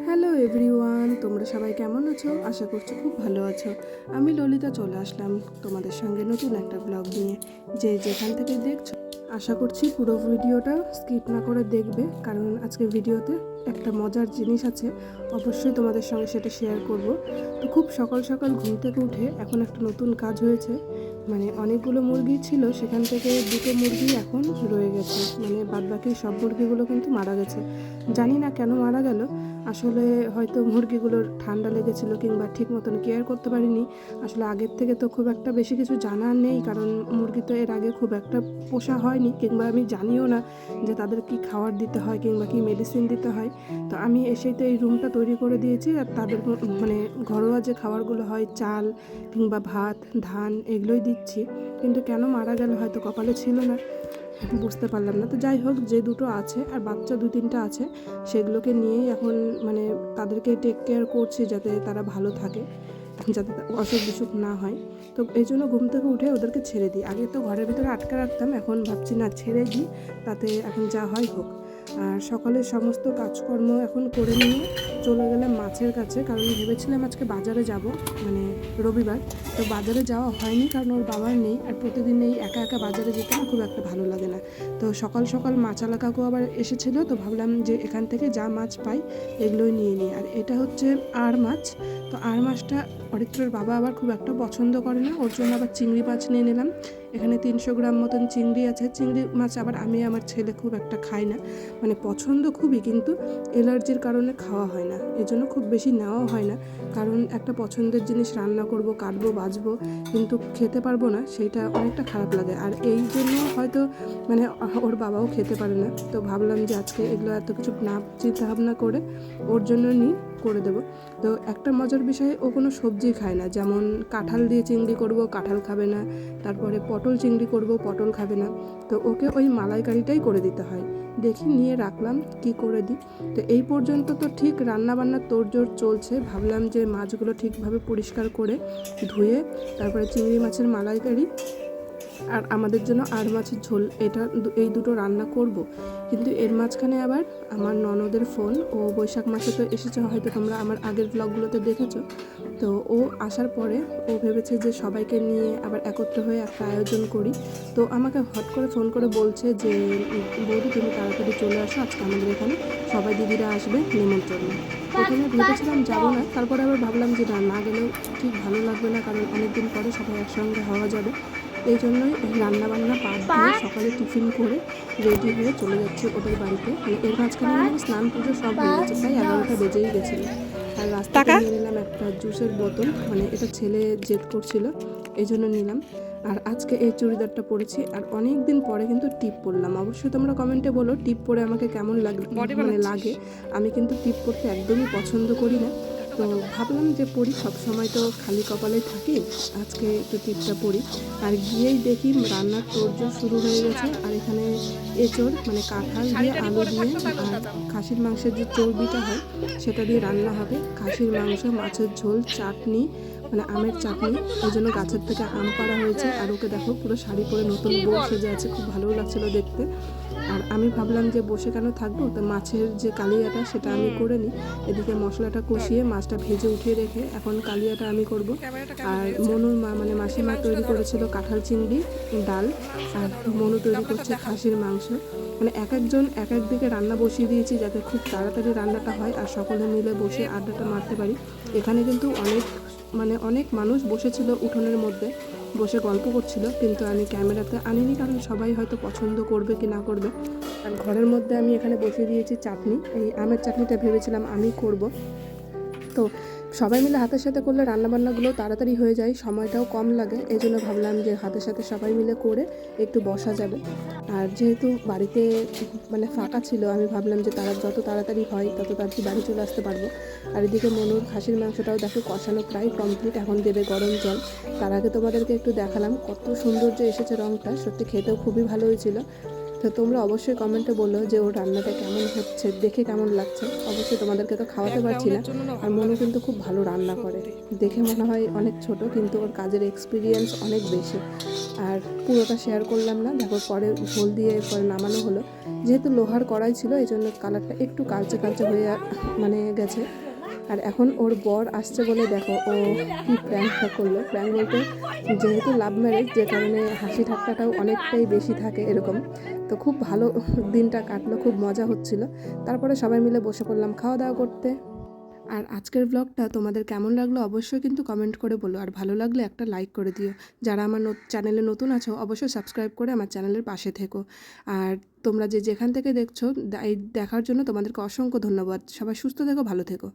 Hello everyone, তোমরা সবাই কেমন আছো? আশা করছি খুব ভালো আছো। আমি ললিতা চলে আসলাম তোমাদের সঙ্গে নতুন একটা ব্লগ নিয়ে। যে যেখান থেকে দেখছো, আশা করছি পুরো ভিডিওটা স্কিপ না করে দেখবে, কারণ আজকে ভিডিওতে একটা মজার জিনিস আছে, অবশ্যই তোমাদের সঙ্গে সেটা শেয়ার করব। তো খুব সকাল সকাল ঘুম থেকে উঠে এখন একটা নতুন কাজ হয়েছে। মানে অনেকগুলো মুরগি ছিল, সেখান থেকে দুটো মুরগি এখন রয়ে গেছে, মানে বাদবাকি সব মুরগিগুলো কিন্তু মারা গেছে। জানি না কেন মারা গেল, আসলে হয়তো মুরগিগুলোর ঠান্ডা লেগেছিল কিংবা ঠিক মতন কেয়ার করতে পারিনি। আসলে আগের থেকে তো খুব একটা বেশি কিছু জানা নেই, কারণ মুরগি তো এর আগে খুব একটা পোষা হয়নি, কিংবা আমি জানিও না যে তাদের কি খাবার দিতে হয় কিংবা কি মেডিসিন দিতে হয়। তো আমি এসেই তো এই রুমটা তৈরি করে দিয়েছি, আর তাদের মানে ঘরোয়া যে খাবারগুলো হয়, চাল কিংবা ভাত, ধান, এগুলোই দিচ্ছি। কিন্তু কেন মারা গেল, হয়তো কপালে ছিল না, বুঝতে পারলাম না। তো যাই হোক, যে দুটো আছে আর বাচ্চা 2-3টা আছে, সেগুলোকে নিয়েই এখন মানে তাদেরকে টেক কেয়ার করছি, যাতে তারা ভালো থাকে, যাতে অসুখ বিসুখ না হয়। তো এই জন্য ঘুম থেকে উঠে ওদেরকে ছেড়ে দিই। আগে তো ঘরের ভিতরে আটকে রাখতাম, এখন ভাবছি না, ছেড়ে দিই, তাতে এখন যা হয় হোক। আর সকালের সমস্ত কাজকর্ম এখন করে নিয়ে চলে গেলাম মাছের কাছে, কারণ ভেবেছিলাম আজকে বাজারে যাব, মানে রবিবার। তো বাজারে যাওয়া হয়নি, কারণ ওর বাবার নেই, আর প্রতিদিন এই একা একা বাজারে যেতে না খুব একটা ভালো লাগে না। তো সকাল সকাল মাছালা কাকু আবার এসেছিলো, তো ভাবলাম যে এখান থেকে যা মাছ পাই এগুলোই নিয়ে নিই। আর এটা হচ্ছে আর মাছ। তো আর মাছটা অরিত্রর বাবা আবার খুব একটা পছন্দ করে না, ওর জন্য আবার চিংড়ি মাছ নিয়ে নিলাম। এখানে 300 গ্রাম মতন চিংড়ি আছে। চিংড়ি মাছ আবার আমি আমার ছেলে খুব একটা খাই না, মানে পছন্দ খুবই, কিন্তু অ্যালার্জির কারণে খাওয়া হয় না, এজন্য খুব বেশি নেওয়াও হয় না। কারণ একটা পছন্দের জিনিস রান্না করব, কাটবো, বাছবো, কিন্তু খেতে পারবো না, সেইটা অনেকটা খারাপ লাগে। আর এই জন্য হয়তো মানে ওর বাবাও খেতে পারে না। তো ভাবলাম যে আজকে এগুলো এত কিছু না চিন্তা ভাবনা করে ওর জন্য করে দেবো। তো একটা মজার বিষয়, ও কোনো সবজি খায় না, যেমন কাঁঠাল দিয়ে চিংড়ি করব, কাঁঠাল খাবে না, তারপরে পটল চিংড়ি করব, পটল খাবে না। তো ওকে ওই মালাইকারিটাই করে দিতে হয়। দেখি নিয়ে রাখলাম কি করে দিই। তো এই পর্যন্ত তো ঠিক রান্নাবান্নার তোড়জোড় চলছে। ভাবলাম যে মাছগুলো ঠিকভাবে পরিষ্কার করে ধুয়ে তারপরে চিংড়ি মাছের মালাইকারি আর আমাদের জন্য আর মাছের ঝোল, এই দুটো রান্না করব। কিন্তু এর মাঝখানে আবার আমার ননদের ফোন। ও বৈশাখ মাসে তো এসেছে, হয়তো তোমরা আমার আগের ব্লগগুলোতে দেখেছো। তো ও আসার পরে ও ভেবেছে যে সবাইকে নিয়ে আবার একত্র হয়ে একটা আয়োজন করি। তো আমাকে হট করে ফোন করে বলছে যে বৌদি, তুমি তাড়াতাড়ি চলে আসো, আজকে আমাদের এখানে সবাই দিদিরা আসবে নিমন্ত্রণ। প্রথমে ভেবেছিলাম যাবো না, তারপরে আবার ভাবলাম যে না গেলেও ঠিক ভালো লাগবে না, কারণ অনেকদিন পরে সবাই একসঙ্গে হওয়া যাবে। এই জন্যই রান্নাবান্না বাদ দিয়ে সকালে টিফিন করে রেডি হয়ে চলে যাচ্ছি ওদের বাড়িতে। মানে এর মাঝখানে মানে স্নান পুজো সব হয়ে গেছে, প্রায় 11টা বেজেই গেছিলো। আর রাস্তাতে নিয়ে নিলাম একটা জুসের বোতল, মানে এটা ছেলে জেদ করছিল, এই জন্য নিলাম। আর আজকে এই চুড়িদারটা পরেছি, আর অনেক দিন পরে কিন্তু টিপ পরলাম। অবশ্যই তোমরা কমেন্টে বলো টিপ পরে আমাকে কেমন লাগে। আমি কিন্তু টিপ পরতে একদমই পছন্দ করি না, তো ভাবলাম যে পরি, সবসময় তো খালি কপালে থাকি, আজকে একটু টিপটা পরি। আর গিয়েই দেখি রান্নার তোড়জোড় শুরু হয়ে গেছে। আর এখানে এঁচোড়, মানে কাঁঠাল দিয়ে আলু দিয়ে আর খাসির মাংসের যে চর্বিটা হয় সেটা দিয়ে রান্না হবে। খাসির মাংস, মাছের ঝোল, চাটনি, মানে আমের চাটনি। ওই জন্য গাছের থেকে আম পাড়া হয়েছে। আর ওকে দেখো পুরো শাড়ি পরে নতুন বউ সেজে আছে, খুব ভালোও লাগছিলো দেখতে। আর আমি ভাবলাম যে বসে কেন থাকবো, তো মাছের যে কালিয়াটা সেটা আমি করে নিই। এদিকে মশলাটা কষিয়ে মাছটা ভেজে উঠিয়ে রেখে এখন কালিয়াটা আমি করব। আর মনুর মা, মানে মাসিমা তৈরি করেছিল কাঁঠাল চিংড়ি ডাল, আর মনু তৈরি করছে খাসির মাংস। মানে একজন এক দিকে রান্না বসিয়ে দিয়েছি, যাতে খুব তাড়াতাড়ি রান্নাটা হয় আর সকলে মিলে বসে আড্ডাটা মারতে পারি। এখানে কিন্তু অনেক মানুষ বসেছিল, উঠোনের মধ্যে বসে গল্প করছিল, কিন্তু আমি ক্যামেরাতে আনিনি, কারণ সবাই হয়তো পছন্দ করবে কি না করবে। আর ঘরের মধ্যে আমি এখানে বসিয়ে দিয়েছি চাটনি, এই আমের চাটনিটা ভেবেছিলাম আমি করব। তো সবাই মিলে হাতের সাথে করলে রান্নাবান্নাগুলো তাড়াতাড়ি হয়ে যায়, সময়টাও কম লাগে। এই জন্য ভাবলাম যে হাতের সাথে সবাই মিলে করে একটু বসা যাবে। আর যেহেতু বাড়িতে মানে ফাঁকা ছিল, আমি ভাবলাম যে তারা যত তাড়াতাড়ি হয় তত তাড়াতাড়ি বাড়ি চলে আসতে পারবো। আর এদিকে মনুর খাসির মাংসটাও দেখো কষানো প্রায় কমপ্লিট, এখন দেবে গরম জল। তার আগে তোমাদেরকে একটু দেখালাম কত সুন্দর যে এসেছে রঙটা, সত্যি খেতেও খুবই ভালো হয়েছিল। তো তোমরা অবশ্যই কমেন্টে বলো যে ওর রান্নাটা কেমন হচ্ছে, দেখে কেমন লাগছে। অবশ্যই তোমাদেরকে তো খাওয়াতে পারছি না, আর মনু কিন্তু খুব ভালো রান্না করে। দেখে মনে হয় অনেক ছোট, কিন্তু ওর কাজের এক্সপিরিয়েন্স অনেক বেশি। আর পুরোটা শেয়ার করলাম না, দেখো পরে ঝোল দিয়ে এরপরে নামানো হলো। যেহেতু লোহার কড়াই ছিল এই জন্য কালারটা একটু কালচে কালচে হয়ে মানে গেছে। আর এখন ওর বর আসছে বলে দেখো ও কি প্র্যাঙ্কটা করলো। প্র্যাঙ্ক বলতে যেহেতু লাভ ম্যারেজ, যে কারণে হাসি ঠাট্টাটাও অনেকটাই বেশি থাকে এরকম। তো খুব ভালো দিনটা কাটলো, খুব মজা হচ্ছিল। তারপরে সবাই মিলে বসে পড়লাম খাওয়া দাওয়া করতে। আর আজকের ব্লগটা তোমাদের কেমন লাগলো অবশ্যই কিন্তু কমেন্ট করে বলো, আর ভালো লাগলে একটা লাইক করে দিও। যারা আমার চ্যানেলে নতুন আছো অবশ্যই সাবস্ক্রাইব করে আমার চ্যানেলের পাশে থেকো। আর তোমরা যে যেখান থেকে দেখছো এই দেখার জন্য তোমাদেরকে অসংখ্য ধন্যবাদ। সবাই সুস্থ থেকো, ভালো থেকো।